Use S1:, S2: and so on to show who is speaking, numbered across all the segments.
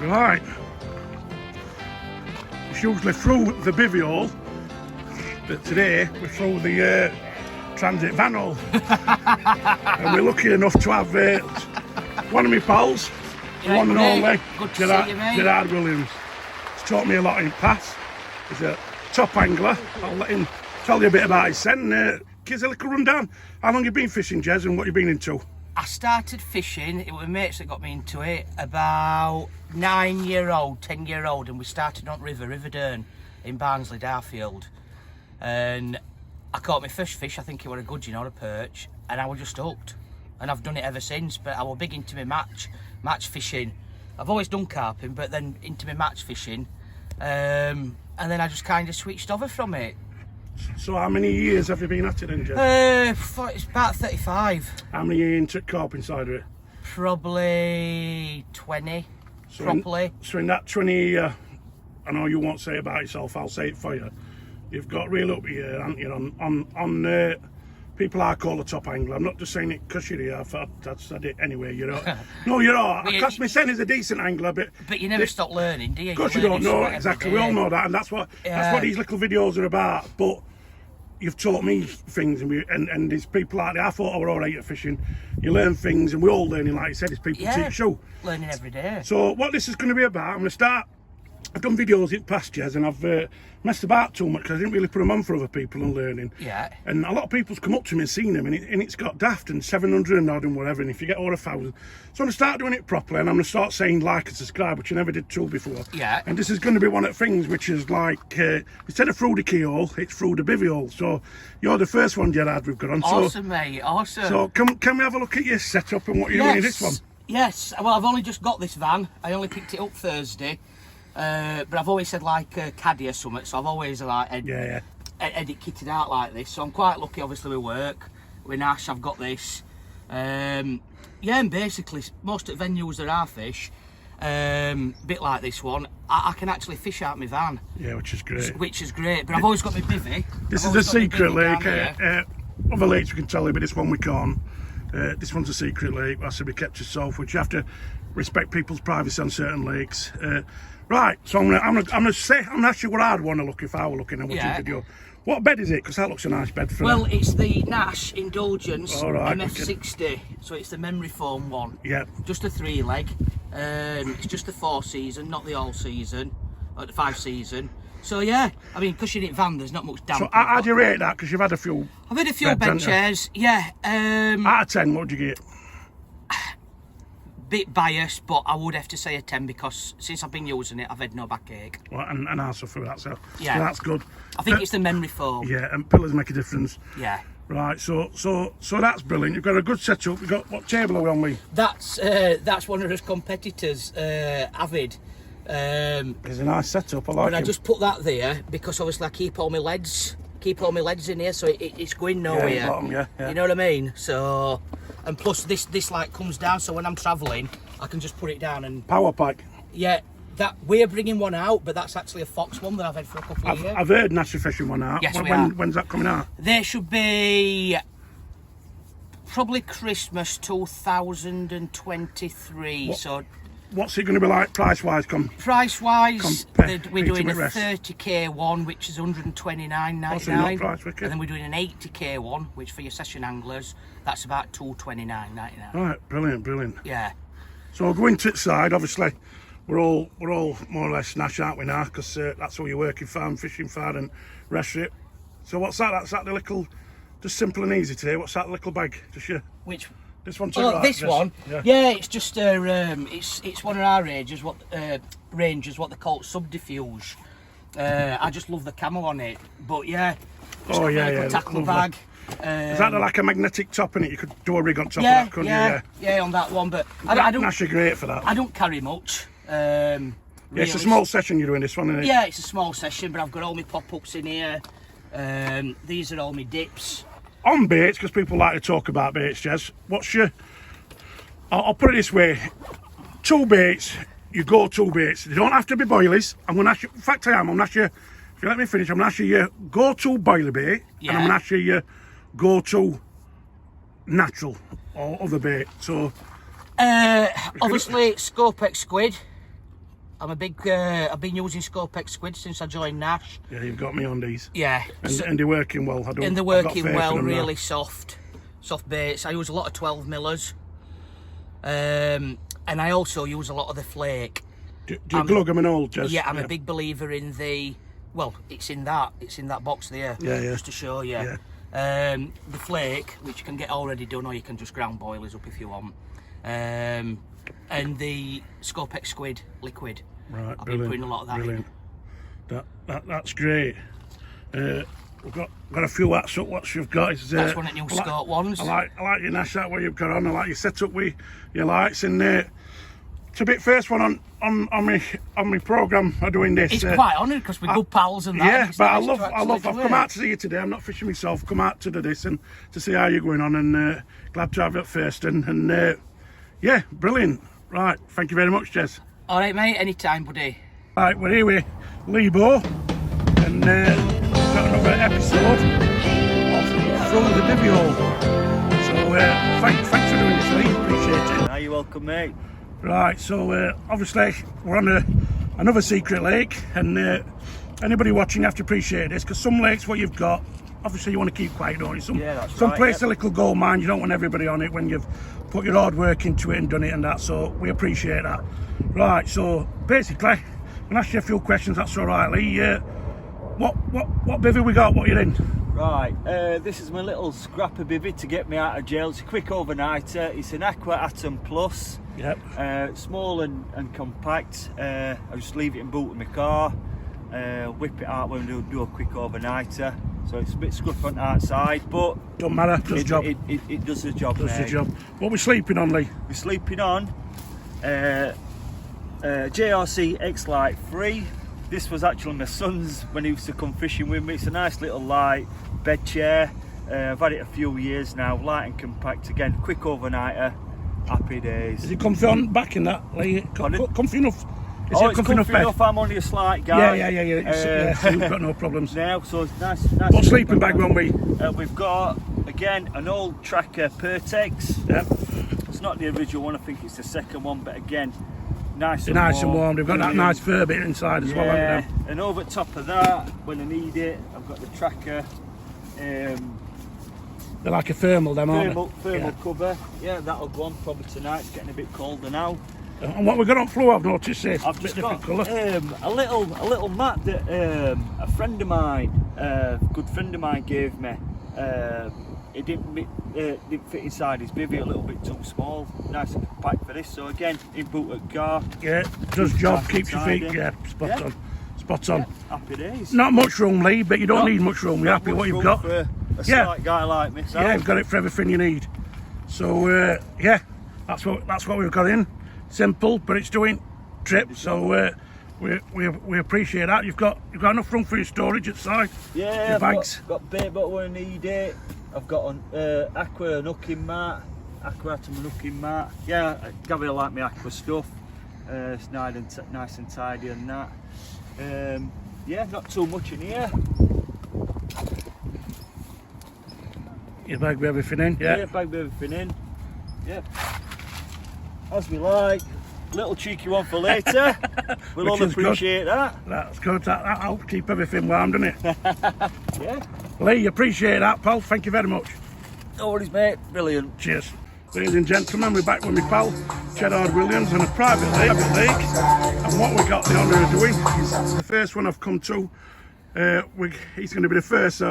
S1: Right. It's usually through the bivvy hole, but today we're through the transit van hole. And we're lucky enough to have one of my pals, the one and only, Gerard Williams. He's taught me a lot in pass. He's a top angler. I'll let him tell you a bit about his sen. Give us a little rundown. How long you been fishing, Jez, and what you been into?
S2: I started fishing, it was mates that got me into it, about 9-year-old, 10-year-old, and we started on Riverdurn in Barnsley, Darfield. And I caught my first fish, I think it was a gudgeon or a perch, and I was just hooked. And I've done it ever since, but I was big into my match fishing. I've always done carping, but then into my match fishing. And then I just kind of switched over from it.
S1: So how many years have you been at it then, Jez?
S2: It's about 35.
S1: How many years into carping side of it?
S2: Probably 20,
S1: so
S2: properly.
S1: So in that 20 year, I know you won't say it about yourself, I'll say it for you. You've got real up here, haven't you, on people I call a top angler. I'm not just saying it because you're here, I've said it anyway, you know. No, you're all right. I class myself as a decent angler, but
S2: you never stop learning, do you?
S1: Of course you don't know, exactly, we all know that, and that's what these little videos are about. But you've taught me things, and there's people like that. I thought I were all right at fishing. You learn things, and we're all learning, like you said, it's people teach you.
S2: Learning every day.
S1: So what this is going to be about, I'm going to start. I've done videos in past years, and I've messed about too much because I didn't really put them on for other people and learning.
S2: Yeah.
S1: And a lot of people's come up to me and seen them, and it's got daft and 700 and odd and whatever. And if you get over 1,000, so I'm going to start doing it properly, and I'm going to start saying like and subscribe, which I never did too before.
S2: Yeah.
S1: And this is going to be one of the things which is like instead of through the keyhole, it's through the bivvy hole. So you're the first one, Gerard, we've got on.
S2: Awesome, mate. Awesome.
S1: So can we have a look at your setup and what you're doing in this one?
S2: Yes. Well, I've only just got this van. I only picked it up Thursday. But I've always said like caddy or something, so I've always like had it kitted out like this. So I'm quite lucky, obviously, with work. With Nash, I've got this. And basically, most of the venues that I fish, bit like this one, I can actually fish out my van.
S1: Yeah, which is great.
S2: But I've always got my bivvy.
S1: This is a secret lake. Other lakes we can tell you, but this one we can't. This one's a secret lake. Has to be kept to yourself, which you have to respect people's privacy on certain lakes. Right, so I'm gonna ask you what I'd want to look if I were looking at watching video. What bed is it? Because that looks a nice bed for.
S2: Well, it's the Nash Indulgence MF60,
S1: okay.
S2: So it's the memory foam one.
S1: Yeah.
S2: Just a 3-leg. It's just the 4-season, not the all-season, or the 5-season. So yeah, I mean, because you're in van, there's not much damp.
S1: So how do you rate that? Because you've had a few.
S2: I've had a few bed chairs. Yeah.
S1: Out of 10, what would you get?
S2: Bit biased, but I would have to say a 10 because since I've been using it, I've had no backache.
S1: Well, and I suffer that, so that's good.
S2: I think it's the memory foam.
S1: Yeah, and pillars make a difference.
S2: Yeah.
S1: Right, so that's brilliant. You've got a good setup. You've got, what table are we on with?
S2: That's one of his competitors, Avid.
S1: It's a nice setup. I like it.
S2: But I just put that there because obviously I keep all my leads in here, so it's going nowhere.
S1: Yeah, bottom, yeah.
S2: You know what I mean? So, and plus this like comes down, so when I'm travelling, I can just put it down and
S1: power pack.
S2: Yeah, that we're bringing one out, but that's actually a Fox one that I've had for a couple of years.
S1: I've heard National Fishing one out.
S2: Yes,
S1: when's that coming out?
S2: There should be probably Christmas 2023. So.
S1: What's it going to be like price-wise?
S2: Price-wise, we're doing a 30k one, which is $129.99, and then we're doing an 80k one, which for your session anglers, that's about $229.99.
S1: Right, brilliant.
S2: Yeah.
S1: So going to its side, obviously, we're all more or less Nash, aren't we now? Because that's all you're working farm, fishing farm, and restaurant. So what's that? That's that the little, just simple and easy today. What's that little bag? Just your.
S2: Which?
S1: This one too.
S2: Oh, this one. Yeah, it's just it's one of our ranges. What they call it, subterfuge. I just love the camo on it. But yeah. Tackle bag.
S1: Is that like a magnetic top in it? You could do a rig on top of that, couldn't you?
S2: Yeah, on that one. But I don't.
S1: Nash are great for that.
S2: I don't carry much.
S1: Really. Yeah, it's a small session you're doing this one, isn't it?
S2: Yeah, it's a small session, but I've got all my pop-ups in here. These are all my dips.
S1: On baits, because people like to talk about baits, Jez, what's your... I'll put it this way. 2 baits, you go 2 baits. They don't have to be boilies. I'm going to ask you... In fact, I'm going to ask you... If you let me finish, I'm going to ask you your go-to boiler bait. Yeah. And I'm going to ask you your go-to natural or other bait. So...
S2: obviously, Scopex squid. I'm a big. I've been using Scopex squid since I joined Nash.
S1: Yeah, you've got me on these.
S2: Yeah.
S1: And they're working well.
S2: And they're working well, really soft baits. I use a lot of 12 millers. And I also use a lot of the flake.
S1: Do you glug them and all, Jez?
S2: Yeah, I'm a big believer in the. Well, it's in that box there.
S1: Yeah.
S2: Just to show you.
S1: Yeah.
S2: The flake, which you can get already done, or you can just ground boilers up if you want. And the Scopex squid liquid.
S1: Right,
S2: I've been putting a lot of that
S1: brilliant.
S2: in.
S1: That's great. We've got a few what you've got.
S2: That's one of the new Scope ones.
S1: I like your Nash, that what you've got on. I like your setup with your lights in there. It's a bit first one on my programme of doing this.
S2: It's quite honoured because we're good pals and that.
S1: Yeah,
S2: and
S1: but
S2: nice
S1: I love. I've come out to see you today. I'm not fishing myself. Come out to do this and to see how you're going on, and glad to have you at first. And yeah, brilliant. Right, thank you very much, Jez.
S2: All right, mate. Anytime, buddy.
S1: Right, we're here with Lebo, and we've got another episode of Through the Bivvy Hole. So thanks for doing this, Lee. Appreciate it.
S3: You're welcome, mate.
S1: Right, so obviously we're on another secret lake, and anybody watching have to appreciate this, because some lakes what you've got, obviously you want to keep quiet, don't you? Some place a little gold mine, you don't want everybody on it when you've put your hard work into it and done it and that, so we appreciate that. Right, so basically, I'm going to ask you a few questions, that's all right, Lee. What bivvy we got, what you're in?
S3: Right, this is my little scrapper bivvy to get me out of jail. It's a quick overnighter. It's an Aqua Atom Plus.
S1: Yep.
S3: Small and compact. I just leave it in boot of my car, whip it out when we do a quick overnighter. So it's a bit scruffy on the outside, but
S1: don't matter, does the job.
S3: It does the job,
S1: Does
S3: mate.
S1: the job. What we sleeping on, Lee?
S3: We're sleeping on JRC X-Lite 3. This was actually my son's when he used to come fishing with me. It's a nice little light bed chair. I've had it a few years now, light and compact. Again, quick overnighter, happy days.
S1: Is it comfy on back in that, Lee? Comfy enough? Is it
S3: it's comfy enough. I'm only a slight guy.
S1: Yeah. So you've got no problems.
S3: Now, so it's nice.
S1: What sleeping bag won't we?
S3: We've got, again, an old Tracker Pertex.
S1: Yep.
S3: It's not the original one, I think it's the second one, but again, nice
S1: and warm. They've got that nice fur bit inside as well, haven't they?
S3: And over top of that, when I need it, I've got the Tracker.
S1: They're like a thermal, them, aren't they?
S3: Thermal cover. Yeah, that'll go on probably tonight. It's getting a bit colder now.
S1: And what we got on floor, I've noticed this.
S3: I've just got a little mat that a friend of mine, good friend of mine, gave me. It didn't fit inside his bivvy, a little bit too small. Nice and compact for this. So again, in boot at car.
S1: Yeah, does job, keeps your feet. Yeah, spot on.
S3: Happy days.
S1: Not much room, Lee, but you don't need much room. You're happy what you've got.
S3: For a slight guy like me. So.
S1: Yeah, you've got it for everything you need. So yeah, that's what we've got in. Simple, but it's doing trip. So we appreciate that. You've got enough room for your storage at side.
S3: Yeah,
S1: your bags.
S3: Got bait bottle when I need it. I've got an Aqua hooking mat, Aqua Atom hooking mat. Yeah, Gabby like my Aqua stuff. It's nice and tidy and that. Yeah, not too much in here.
S1: Your bag with everything in, yeah?
S3: Yeah, bag with everything in. Yeah. As we like. Little cheeky one for later. We'll all appreciate that.
S1: That's good. That helps keep everything warm, doesn't it?
S3: Yeah.
S1: Lee, appreciate that, pal. Thank you very much.
S3: No worries, mate. Brilliant.
S1: Cheers. Ladies and gentlemen, we're back with my pal, Gerard Williams, on a private lake. And what we got the honour of doing is the first one I've come to. He's going to be the first,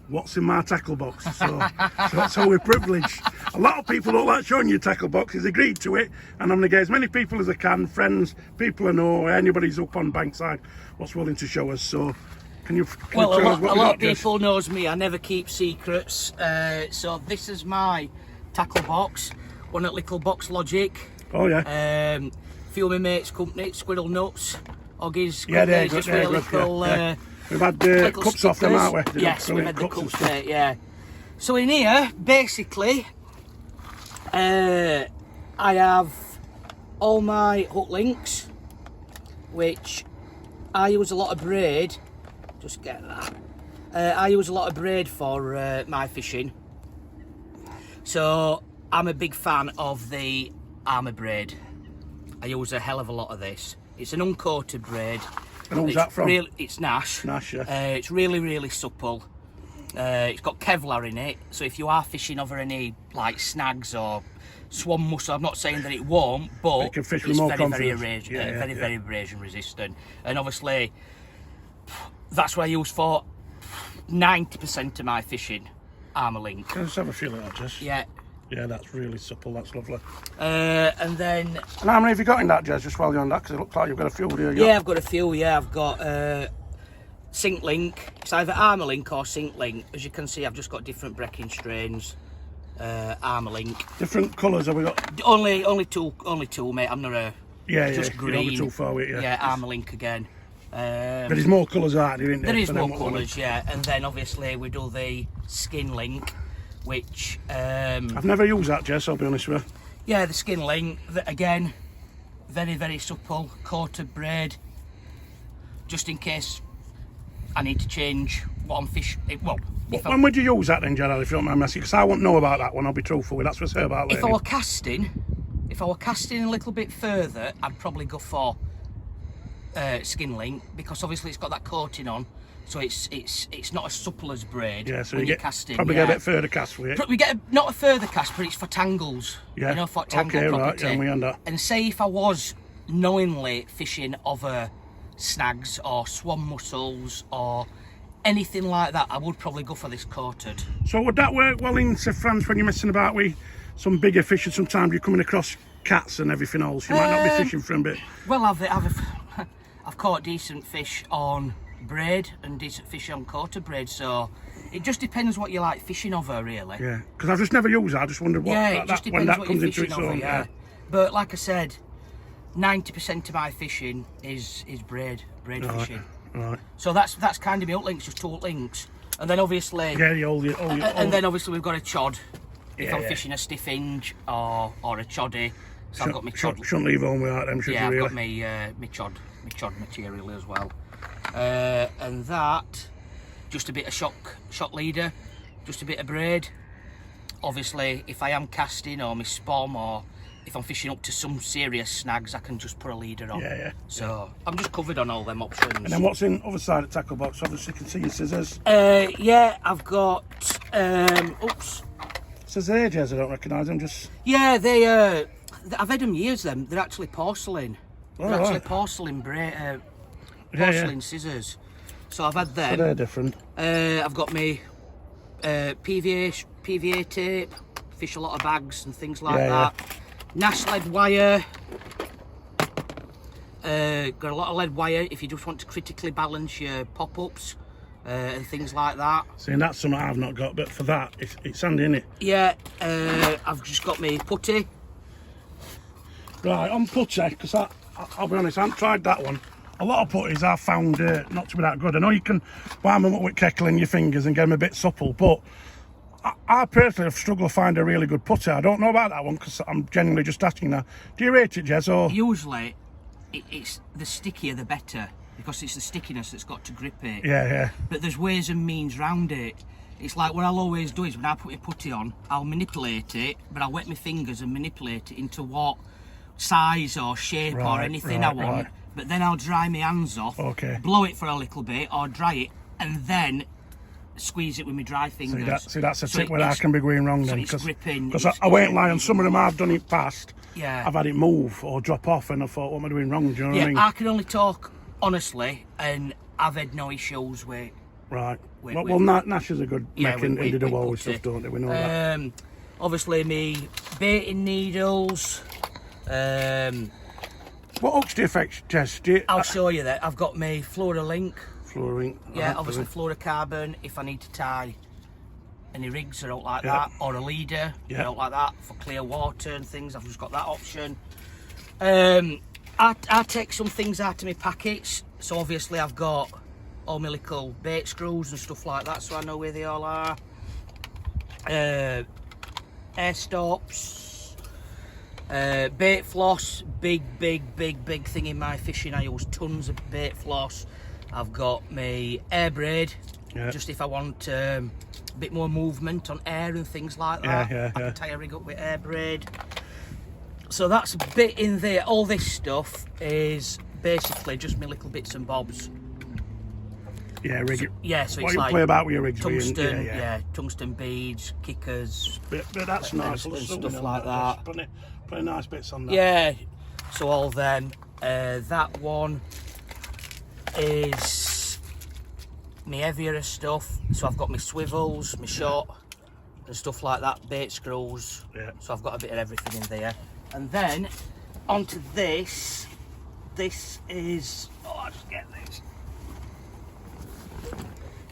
S1: what's in my tackle box. So we're privileged. A lot of people don't like showing you tackle box. He's agreed to it, and I'm going to get as many people as I can, friends, people I know, anybody's up on Bankside, what's willing to show us. So can you
S2: well,
S1: tell us what
S2: a lot of people knows me. I never keep secrets. So this is my tackle box, one at Little Box Logic.
S1: Oh yeah.
S2: Few of my mates' company, Squirrel Nuts, Oggies,
S1: yeah, they're
S2: just
S1: good,
S2: really cool.
S1: Yeah. We've had cups off them, aren't we?
S2: Yes, we've had the cups, mate, yeah. So in here, basically, I have all my hook links, which I use a lot of braid. Just get that. I use a lot of braid for my fishing. So I'm a big fan of the armour braid. I use a hell of a lot of this. It's an uncoated braid.
S1: And who's that from?
S2: It's Nash.
S1: Nash, yeah.
S2: It's really, really supple. It's got Kevlar in it, so if you are fishing over any like snags or swan mussel, I'm not saying that it won't, but
S1: you can fish with
S2: it's
S1: more
S2: very,
S1: confidence.
S2: very abrasion resistant. And obviously, that's what I use for 90% of my fishing. Armour link.
S1: Can I just have a feel of that, Jess?
S2: Yeah.
S1: Yeah, that's really supple. That's lovely.
S2: And then.
S1: And how many have you got in that, Jess? Just while you're on that, because it looks like you've got a few here.
S2: Yeah, I've got a few. Yeah, I've got Sink Link. It's either Armour Link or Sink Link. As you can see, I've just got different brecking strains. Armour Link.
S1: Different colours have we got?
S2: Only two, mate. I'm not a.
S1: Just
S2: green.
S1: You're not too far with it,
S2: Yeah, Armour Link again.
S1: But there's more colours out there, isn't there?
S2: There is more colours, yeah. And then obviously we do the Skin Link, which
S1: I've never used that, Jess, I'll be honest with you.
S2: Yeah, the Skin Link, again, very supple, coated braid, just in case I need to change what I'm fishing. Well,
S1: when would you use that then, Gerald, if you don't mind me asking? Because I won't know about that one, I'll be truthful with. That's what I say about it.
S2: If I were casting a little bit further, I'd probably go for Skin Link, because obviously it's got that coating on, so it's not as supple as braid.
S1: Yeah, so
S2: when
S1: you
S2: you're casting.
S1: Probably get a bit further cast with it.
S2: We get not a further cast, but it's for tangles.
S1: Yeah.
S2: You know, for tangle
S1: okay,
S2: property.
S1: right, yeah, we under.
S2: And say if I was knowingly fishing over snags or swan mussels or anything like that, I would probably go for this coated.
S1: So would that work well in, say, France, when you're messing about with some bigger fish, and sometimes you're coming across cats and everything else? You might not be fishing for them, but...
S2: Well, I've caught decent fish on braid and decent fish on coated braid, so it just depends what you like fishing over, really.
S1: Yeah, because I've just never used it. I just wondered what when that comes into its own.
S2: Yeah. But like I said, 90% of my fishing is braid fishing.
S1: Right.
S2: So that's kind of my hook links, just two hook links, and then obviously
S1: and
S2: then obviously we've got a chod if I'm fishing a stiff hinge or a choddy. So I've got my chod.
S1: Shouldn't leave home without them, should you?
S2: Yeah,
S1: really?
S2: I've got my chod material as well, and that just a bit of shock leader, just a bit of braid. Obviously, if I am casting or my spom, or if I'm fishing up to some serious snags, I can just put a leader on.
S1: Yeah.
S2: So I'm just covered on all them options.
S1: And then what's in other side of the tackle box? Obviously, you can see your scissors.
S2: Yeah, I've got.
S1: Scissors here, Jez, I don't recognise them. Just.
S2: Yeah, I've had them years. They're actually porcelain. They're actually porcelain scissors. So I've had them.
S1: So they're different.
S2: I've got my PVA tape, fish a lot of bags and things like that. Nash lead wire. Got a lot of lead wire if you just want to critically balance your pop-ups and things like that.
S1: See, and that's something I've not got, but for that, it's handy, isn't it?
S2: Yeah, I've just got my putty.
S1: Right, on putty, because I'll be honest, I haven't tried that one. A lot of putties I've found not to be that good. I know you can warm them up with keckle in your fingers and get them a bit supple, but I personally have struggled to find a really good putty. I don't know about that one, because I'm genuinely just asking that. Do you rate it, Jez? Or?
S2: Usually, it's the stickier the better, because it's the stickiness that's got to grip it.
S1: Yeah.
S2: But there's ways and means round it. It's like what I'll always do is when I put my putty on, I'll manipulate it, but I'll wet my fingers and manipulate it into what size or shape or anything I want.
S1: Right.
S2: But then I'll dry my hands off, blow it for a little bit or dry it, and then squeeze it with my dry fingers.
S1: See, that's a tip where I can be going wrong then.
S2: Because
S1: I won't lie, on some of them I've done it past,
S2: yeah,
S1: I've had it move or drop off, and I thought, what am I doing wrong? Do you know what I mean?
S2: I can only talk honestly, and I've had no issues with.
S1: Right. Well, Nash is a good mech and they do all this stuff, don't they? We know that.
S2: Obviously, me baiting needles.
S1: What hooks do you fetch, Jess?
S2: I'll show you that. I've got my Flora Link.
S1: Flora Link.
S2: Yeah, obviously fluorocarbon if I need to tie any rigs or out like that, or a leader, out like that for clear water and things. I've just got that option. I take some things out of my packets, so obviously I've got all my little bait screws and stuff like that, so I know where they all are. Air stops, bait floss, big thing in my fishing. I use tons of bait floss. I've got my air braid, just if I want a bit more movement on air and things like that. I can tie a rig up with air braid. So that's a bit in there. All this stuff is basically just my little bits and bobs.
S1: Yeah, rig it.
S2: Yeah, so
S1: What
S2: it's
S1: you
S2: like
S1: play about with your rigs,
S2: tungsten,
S1: yeah.
S2: tungsten beads, kickers,
S1: But that's nice.
S2: and
S1: There's
S2: stuff
S1: something
S2: like
S1: on
S2: that.
S1: Plenty nice bits on that.
S2: Yeah, so all them. That one is my heavier stuff. So I've got my swivels, my shot, and stuff like that, bait screws.
S1: Yeah.
S2: So I've got a bit of everything in there. And then onto this. This is. Oh, I'll just get this.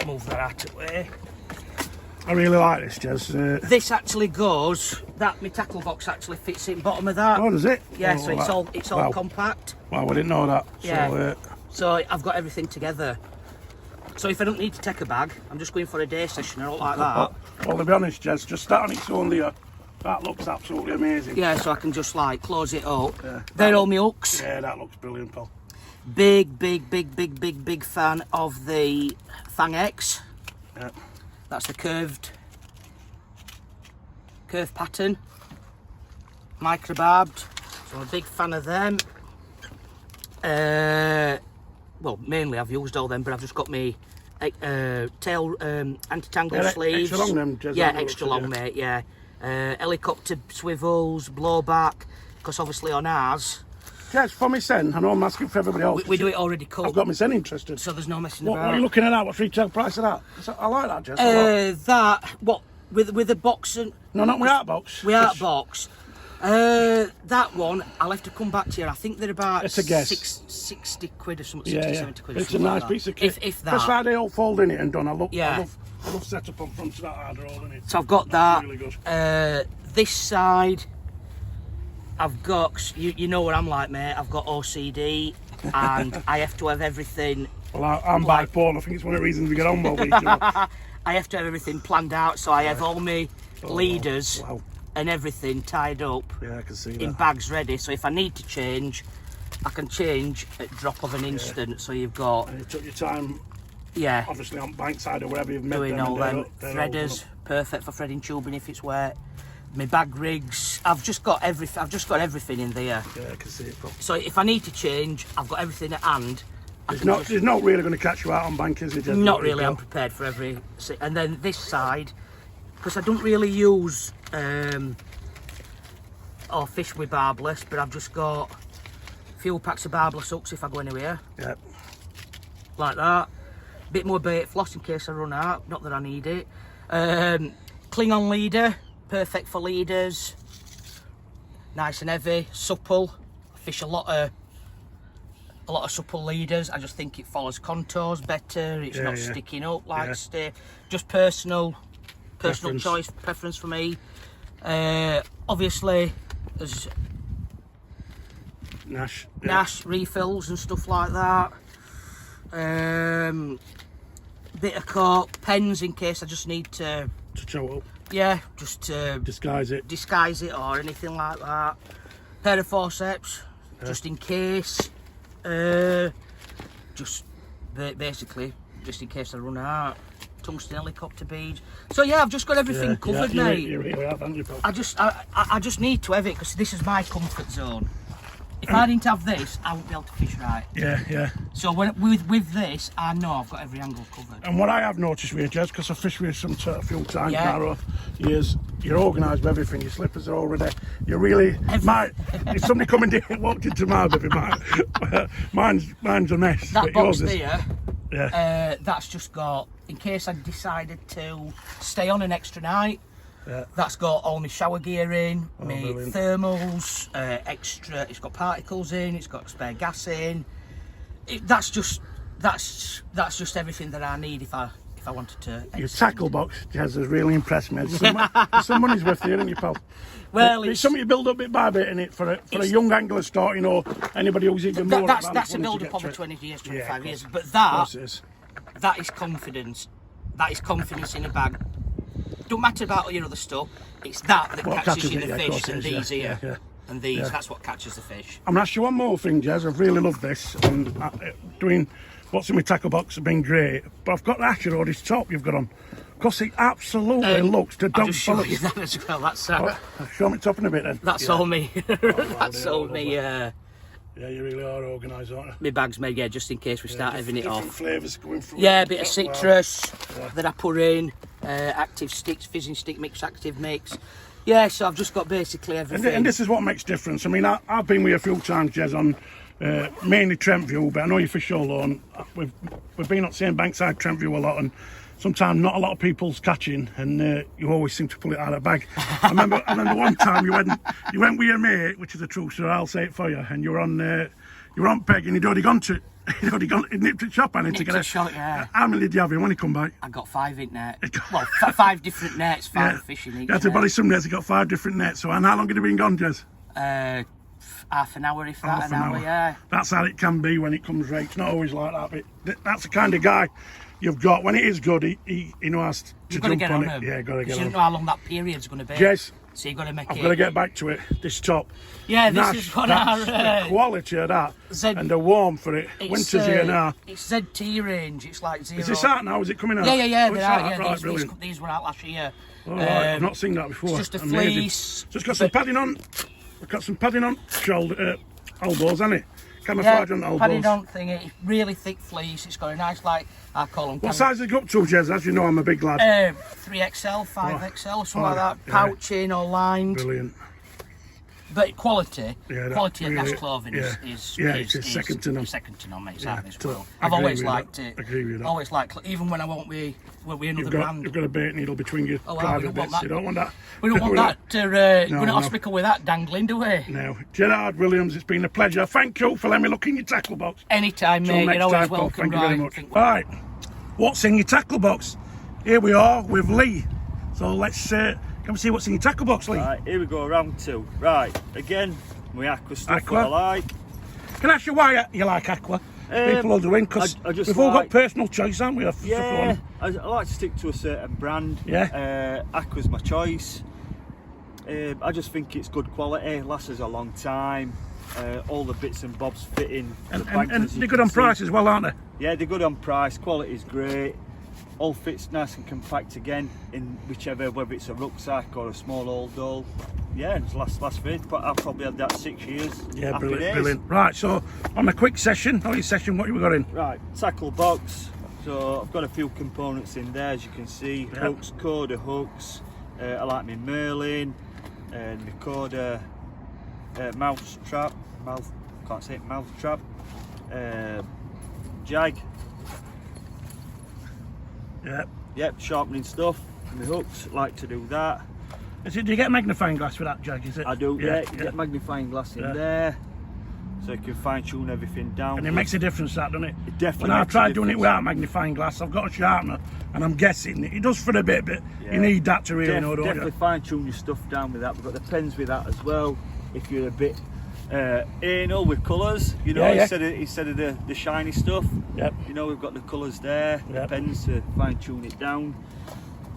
S2: Move that out of the way.
S1: I really like this, Jez.
S2: This actually goes. That my tackle box actually fits in bottom of that.
S1: Oh, does it?
S2: Yeah,
S1: Oh,
S2: so it's all
S1: wow.
S2: compact.
S1: Wow, I didn't know that.
S2: Yeah.
S1: So,
S2: So I've got everything together. So if I don't need to take a bag, I'm just going for a day session or like that.
S1: well, to be honest, Jez, just that on its own there, that looks absolutely amazing.
S2: Yeah, so I can just like close it up.
S1: Yeah.
S2: They're all my hooks.
S1: Yeah, that looks brilliant, pal.
S2: Big fan of the Fang X.
S1: Yeah.
S2: That's the curved pattern. Microbarbed. So I'm a big fan of them. Well, mainly I've used all them, but I've just got my tail anti-tangle sleeves.
S1: Extra long them, Jez,
S2: Yeah,
S1: haven't
S2: extra
S1: they?
S2: long, mate, yeah. Helicopter swivels, blowback, because obviously on ours,
S1: Jez, for me sen, I know I'm asking for everybody else.
S2: we do it already cut,
S1: I've got my sen interested.
S2: so there's no messing
S1: What are you
S2: about.
S1: looking at that? What's retail price of that? I like that, Jez. a lot.
S2: That, what, with a box and...
S1: No, not my art box.
S2: We art box. That one, I'll have to come back to you. I think they're about
S1: It's a guess.
S2: 60 quid or something,
S1: Yeah,
S2: 60,
S1: yeah.
S2: 70 quid. or
S1: It's a
S2: something
S1: nice
S2: like
S1: piece
S2: that.
S1: of kit.
S2: If
S1: That's
S2: that.
S1: why they all fold in it and done. I
S2: Yeah.
S1: love setup on front of that hard roll in it.
S2: So I've got
S1: That's
S2: that.
S1: really good.
S2: This side, I've got, you know what I'm like, mate. I've got OCD and I have to have everything.
S1: Well, I'm bipolar. I think it's one of the reasons we get on well with each other.
S2: I have to have everything planned out, so I have all my leaders
S1: Wow.
S2: and everything tied up
S1: Yeah, I can see
S2: in
S1: that.
S2: bags ready. So if I need to change, I can change at drop of an instant. So you've got,
S1: And you took your time,
S2: yeah,
S1: obviously on Bankside or wherever you've made
S2: doing
S1: them.
S2: all
S1: and
S2: them
S1: they're all
S2: threaders, perfect for threading tubing if it's wet. My bag rigs, I've just got everything in there.
S1: Yeah, I can see it. Bro.
S2: So if I need to change, I've got everything at hand.
S1: It's not really going to catch you out on bank, is it? Jez?
S2: Not really. I'm prepared for every. And then this side, because I don't really use or fish with barbless, but I've just got a few packs of barbless hooks if I go anywhere,
S1: Yeah.
S2: like that. Bit more bait floss in case I run out. Not that I need it. Klingon leader, perfect for leaders. Nice and heavy, supple. I fish a lot of supple leaders. I just think it follows contours better. It's not
S1: yeah.
S2: sticking up like
S1: Yeah.
S2: stay. Just personal
S1: Preference.
S2: choice, preference for me. Obviously, there's
S1: Nash. Yeah.
S2: Nash refills and stuff like that. Bit of cork, pens in case I just need to,
S1: To chow up.
S2: yeah, just to
S1: Disguise it.
S2: disguise it or anything like that. Pair of forceps, just in case. Just basically, just in case I run out. Tungsten helicopter beads. So yeah, I've just got everything covered, mate.
S1: You really have, haven't you, pal?
S2: I just need to have it because this is my comfort zone. If I didn't have this, I wouldn't be able to fish right.
S1: Yeah.
S2: So with this, I know I've got every angle covered.
S1: And what I have noticed with you, Jez, because I've fished with you some sort of few times
S2: Yeah.
S1: now, years, you're organised with everything. Your slippers are all ready. You really might. If somebody come and walked into my bivvy, mine's a mess.
S2: That
S1: but
S2: box
S1: yours is-
S2: there,
S1: Yeah.
S2: that's just got, in case I decided to stay on an extra night,
S1: Yeah.
S2: that's got all my shower gear in, my
S1: brilliant.
S2: thermals, extra, it's got particles in, it's got spare gas in. That's just everything that I need if I wanted to.
S1: Your tackle box, Jez, has really impressed me. There's some money's worth here, isn't you, pal?
S2: Well,
S1: it's something you build up bit by bit in it for a young angler starting or anybody who's even more
S2: that's
S1: advanced
S2: a
S1: wanting to
S2: build
S1: get
S2: up over
S1: to it.
S2: 20 years,
S1: Yeah,
S2: 25
S1: of
S2: years.
S1: course.
S2: But
S1: Of
S2: that
S1: course it is.
S2: that is confidence. That is confidence in a bag. Don't matter about your other stuff. It's that
S1: What
S2: catches
S1: catches
S2: you
S1: it,
S2: the
S1: yeah, of
S2: fish,
S1: course it
S2: and
S1: is, yeah,
S2: these here,
S1: yeah.
S2: and these.
S1: Yeah.
S2: That's what catches the fish.
S1: I'm going to ask you one more thing, Jez. I've really loved this. And doing what's in my tackle box has been great. But I've got to ask you, this top you've got on. Because it absolutely looks to
S2: I'll
S1: dog
S2: just show you
S1: bullets.
S2: that as well. That's
S1: Show me top in a bit then.
S2: that's
S1: Yeah.
S2: all me. That's
S1: dear,
S2: all
S1: I
S2: me.
S1: Yeah, you really are organised, aren't you?
S2: My bag's made, yeah, just in case we start having it
S1: Different
S2: off.
S1: flavours going through.
S2: Yeah, a bit of citrus
S1: Yeah.
S2: that I put in, active sticks, fizzing stick mix, active mix. Yeah, so I've just got basically everything.
S1: And this is what makes difference. I mean, I've been with you a few times, Jez, on mainly Trentview, but I know you fish all alone. We've been up St Bankside Trentview a lot, and sometimes not a lot of people's catching, and you always seem to pull it out of the bag. I remember one time you went with your mate, which is a true story, I'll say it for you, and you were on peg, and he'd already gone to. He'd nipped at shop and to get a
S2: shot, yeah.
S1: How many did you have in when he come back?
S2: I got 5 in net. Well, 5 different nets, 5 fishing each.
S1: You had to buy some nets. He got 5 different nets. So, and how long had he been gone, Jez?
S2: Half an hour, if that, an hour, yeah.
S1: That's how it can be when it comes right. It's not always like that, but that's the kind of guy you've got. When it is good, he knows to
S2: You've got to
S1: jump
S2: get
S1: on
S2: on
S1: it.
S2: him.
S1: Yeah, got to get
S2: You
S1: on.
S2: don't know how long that period's going to be.
S1: Jez,
S2: so you've got to make
S1: I've
S2: it.
S1: got to get back to it. This top.
S2: Yeah, this
S1: Nash,
S2: is what
S1: that's
S2: our
S1: the quality of that,
S2: Zed-
S1: and the warm for it. Winter's here now.
S2: It's ZT range. It's like 0.
S1: Is this out now? Is it coming out?
S2: Yeah,
S1: Oh,
S2: they
S1: it's
S2: are.
S1: out,
S2: Yeah,
S1: right, brilliant.
S2: these were out last year.
S1: All right, I've not seen that before.
S2: It's just a
S1: Amazing.
S2: fleece.
S1: So it's got some padding on. We've got some padding on shoulder, elbows, hasn't it? Camouflage on the elbows.
S2: padded on thing. It's really thick fleece. It's got a nice, like, I call them.
S1: What size has it got up to, Jez? As you know, I'm a big lad.
S2: 3XL, 5XL, something
S1: Oh,
S2: like that.
S1: yeah.
S2: Pouching or lined.
S1: Brilliant.
S2: But quality,
S1: Yeah,
S2: quality of
S1: really-
S2: Nash clothing
S1: yeah.
S2: is
S1: it's second to none.
S2: Second to none, mate. It's
S1: Yeah,
S2: out of this
S1: totally.
S2: world. I've
S1: Agree
S2: always
S1: with
S2: liked
S1: that.
S2: it.
S1: Agree with that.
S2: Always liked, even when I won't be another
S1: You've
S2: brand.
S1: got a bait needle between your
S2: Oh, well, we
S1: private
S2: don't want
S1: bits.
S2: that.
S1: You don't want that.
S2: We don't want that to go to
S1: no.
S2: hospital with that dangling, do we?
S1: No. Gerard Williams, it's been a pleasure. Thank you for letting me look in your tackle box.
S2: Anytime,
S1: Till
S2: mate.
S1: next
S2: You're always
S1: time, Paul.
S2: welcome,
S1: Thank you very
S2: Ryan.
S1: much. Right, what's in your tackle box? Here we are with Lee. So let's come see what's in your tackle box, Lee.
S3: Right, here we go, round 2. Right, again, my aqua stuff
S1: Aqua.
S3: what I like.
S1: Can I ask you why you like aqua? People will do in because
S3: I just
S1: we've all got
S3: like-
S1: personal choice, haven't we?
S3: Yeah, I like to stick to a certain brand.
S1: Yeah.
S3: Aqua's my choice. I just think it's good quality, lasts us a long time. All the bits and bobs fit in. the bags,
S1: And
S3: as you
S1: they're
S3: can
S1: good on
S3: see.
S1: price as well, aren't they?
S3: Yeah, they're good on price. Quality's great. All fits nice and compact again in whichever, whether it's a rucksack or a small old doll. Yeah, it's last fit. But I've probably had that 6 years.
S1: Yeah,
S3: Happy
S1: brilliant,
S3: days.
S1: brilliant. Right, so on a quick session, what have we got in?
S3: Right, tackle box. So I've got a few components in there, as you can see.
S1: Yep.
S3: Hooks, Coda hooks. I like my Merlin and my Coda mouse trap. Mouse trap. Jag.
S1: Yeah.
S3: Yep, sharpening stuff. My hooks, like to do that.
S1: Do you get a magnifying glass with that jag, is it?
S3: I do, yeah. You
S1: yeah.
S3: get magnifying glass in
S1: Yeah.
S3: there, so you can fine tune everything down.
S1: And it makes a difference, that, doesn't it?
S3: It definitely
S1: When I've
S3: makes a
S1: tried doing it
S3: difference.
S1: without magnifying glass, I've got a sharpener, and I'm guessing it does for a bit, but
S3: Yeah.
S1: you need that to really know, don't
S3: Definitely
S1: you?
S3: fine tune your stuff down with that. We've got the pens with that as well. If you're a bit anal with colours, you know,
S1: Yeah, yeah.
S3: instead of the shiny stuff,
S1: Yep.
S3: you know, we've got the colours there,
S1: Yep.
S3: the pens to fine tune it down.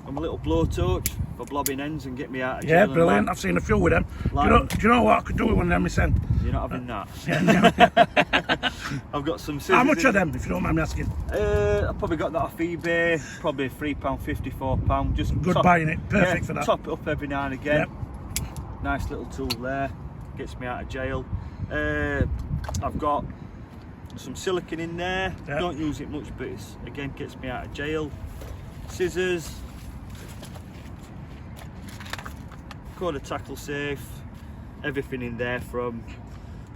S3: And a little blowtorch for blobbing ends and get me out of jail.
S1: Yeah,
S3: and
S1: brilliant.
S3: that.
S1: I've seen a few with them.
S3: Like-
S1: Do you know what I could do with one of them myself?
S3: You're not having that.
S1: Yeah,
S3: I've got some scissors.
S1: How much
S3: in-
S1: are them, if you don't mind me asking?
S3: I probably got that off eBay, probably £3.50, £4. Just
S1: Good buying it, perfect for that.
S3: Top it up every now and again.
S1: Yep.
S3: Nice little tool there, gets me out of jail. I've got some silicone in there.
S1: Yep.
S3: Don't use it much, but it's, again, gets me out of jail. Scissors. Quarter tackle safe. Everything in there from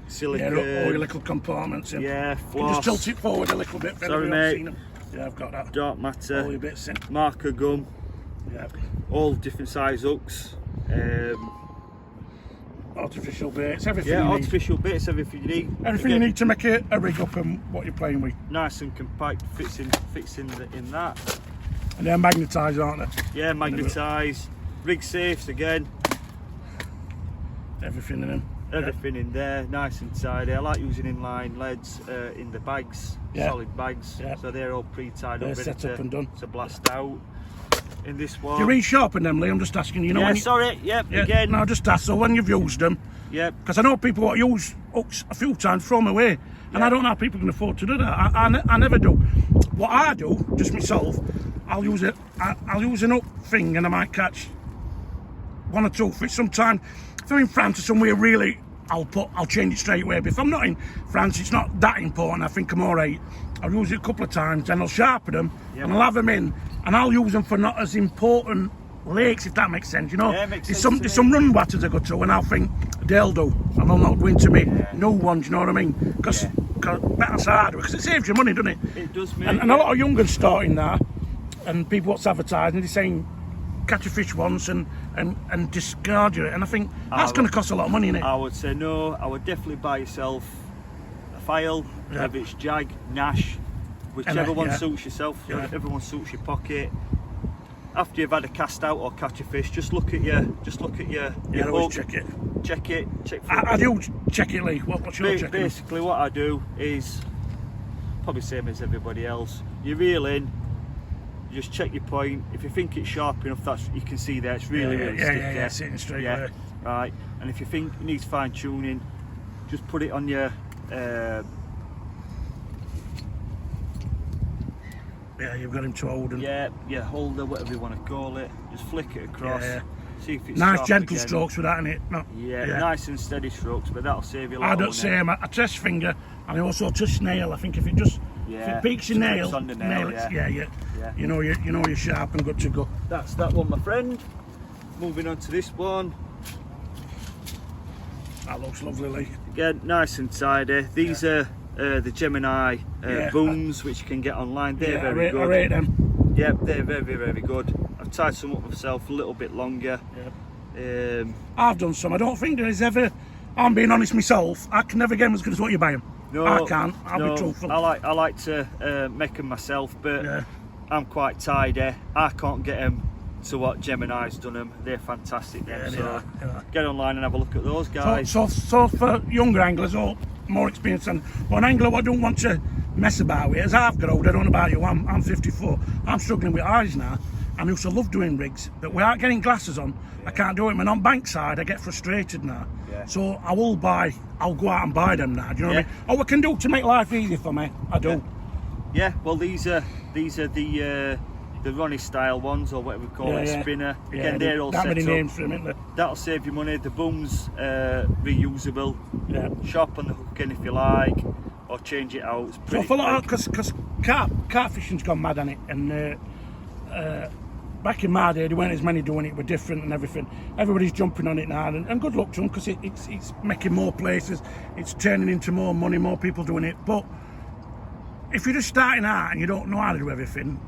S3: silicone.
S1: Yeah, all your little compartments in.
S3: Yeah,
S1: Can you just
S3: floss.
S1: tilt it forward a little bit? For
S3: Sorry,
S1: anyone who's
S3: mate.
S1: seen them? Yeah, I've got that.
S3: Dark
S1: All
S3: matter.
S1: your bits in.
S3: Marker gum.
S1: Yeah.
S3: All different size hooks.
S1: Artificial bits, everything
S3: Yeah,
S1: you need.
S3: artificial bits, everything you need.
S1: Everything you
S3: Again,
S1: need to make a rig up and what you're playing with.
S3: Nice and compact, fits in that.
S1: And they're magnetised, aren't they?
S3: Yeah, magnetised. Rig safes again.
S1: Everything in them.
S3: Everything in there, nice and tidy. I like using inline leads in the bags,
S1: Yeah.
S3: solid bags.
S1: Yeah.
S3: So they're all pre-tied
S1: They're
S3: up, ready
S1: set up and done.
S3: to blast out. In this one.
S1: Do you resharpen them, Lee? I'm just asking. You know
S3: yeah,
S1: when you,
S3: sorry. Yep.
S1: yeah,
S3: Again.
S1: No, just ask. So when you've used them,
S3: Yep.
S1: because I know people that use hooks a few times, throw them away, and
S3: Yeah.
S1: I don't know how people can afford to do that. I never do. What I do, just myself, I'll use an hook thing, and I might catch one or two fish. Sometimes if I'm in France or somewhere really I'll change it straight away. But if I'm not in France, it's not that important. I think I'm all right. I'll use it a couple of times, and I'll sharpen them, and I'll have them in, and I'll use them for not as important lakes, if that makes sense. You know, there's some run waters I go to, and I'll think they'll do, and I'll not go into me new ones. You know what I mean? Because that's harder, because it saves you money, doesn't it?
S3: It does, mate.
S1: And a lot of youngers starting there, and people what's advertising, they're saying catch a fish once and discard it, and I think that's going to cost a lot of money, innit?
S3: I would say no. I would definitely buy yourself a file, whether it's jag, nash, whichever one suits yourself, whichever one suits your pocket. After you've had a cast out or catch a fish, just look at your
S1: always
S3: hook.
S1: check it.
S3: Check.
S1: I do check it, Lee. What's your checking?
S3: Basically, what I do is probably same as everybody else. You reel in. You just check your point. If you think it's sharp enough, that's you can see there. It's really sticky.
S1: Sitting straight away.
S3: Right. And if you think it needs fine tuning, just put it on your.
S1: Yeah, you've got him to hold.
S3: Yeah, holder, whatever you want to call it. Just flick it across. See if it's
S1: nice
S3: sharp
S1: gentle
S3: again.
S1: Strokes with that, innit? No.
S3: Yeah, nice and steady strokes, but that'll save you a lot.
S1: I don't say I test finger, and I also touch nail. I think if it just if it peaks your nail,
S3: on the nail,
S1: you know you're sharp and good to go.
S3: That's that one, my friend. Moving on to this one.
S1: That looks lovely, Lee.
S3: Again, nice and tidy. These are the Gemini booms, which you can get online. They're very good.
S1: I rate them.
S3: Yep, they're very, very good. I've tied some up myself a little bit longer.
S1: I've done some. I don't think there is ever. I'm being honest myself. I can never get them as good as what you buy them.
S3: No,
S1: I can't. I'll be truthful.
S3: I like to make them myself, but I'm quite tidy. I can't get them to what Gemini's done them. They're fantastic. So get online and have a look at those guys.
S1: So for younger anglers or more experienced, and an angler I don't want to mess about with, as I've got older, I don't know about you, I'm 54, I'm struggling with eyes now, and I used to love doing rigs, but without getting glasses on, I can't do it. And on bankside, I get frustrated now. So I'll go out and buy them now, do you know what I mean? Oh, I can do to make life easy for me, I do.
S3: Yeah, well these are the Ronnie style ones, or whatever we call it, spinner. Again, they're all set
S1: many
S3: up.
S1: names for them, isn't there?
S3: That'll save you money. The boom's reusable. Sharp on the hook in if you like, or change it out. It's pretty quick.
S1: Because carp fishing's gone mad on it, and back in my day, there weren't as many doing it. Were different and everything. Everybody's jumping on it now, and good luck to them, because it's making more places. It's turning into more money, more people doing it. But if you're just starting out and you don't know how to do everything,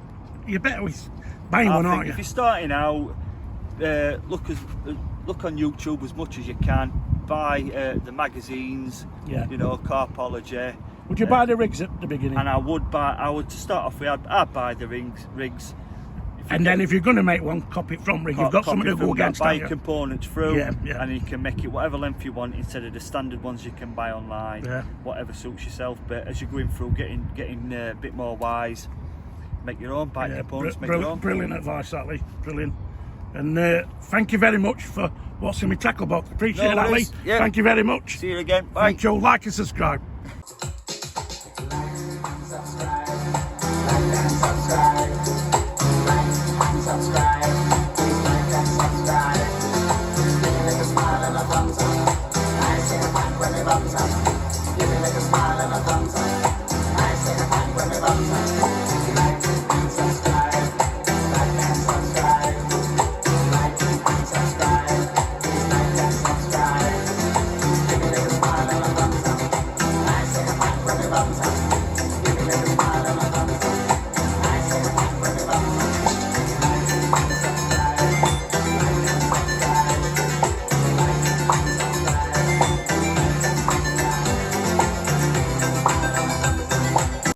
S1: you're better with buying one, aren't you?
S3: If you're starting out, look on YouTube as much as you can. Buy the magazines, you know, Carpology.
S1: Would you buy the rigs at the beginning?
S3: And I would to start off with, I'd buy the rigs.
S1: And then if you're going to make one, copy it from rig. You've got something to go against.
S3: Buy components through,
S1: yeah.
S3: And you can make it whatever length you want instead of the standard ones you can buy online. Whatever suits yourself. But as you're going through, getting a bit more wise, make your own. Buy components, make your own.
S1: Brilliant advice, that, Lee. Brilliant. And thank you very much for watching my tackle box. Appreciate that, Lee. Thank you very much.
S3: See you again. Bye.
S1: Thank you. Like and subscribe.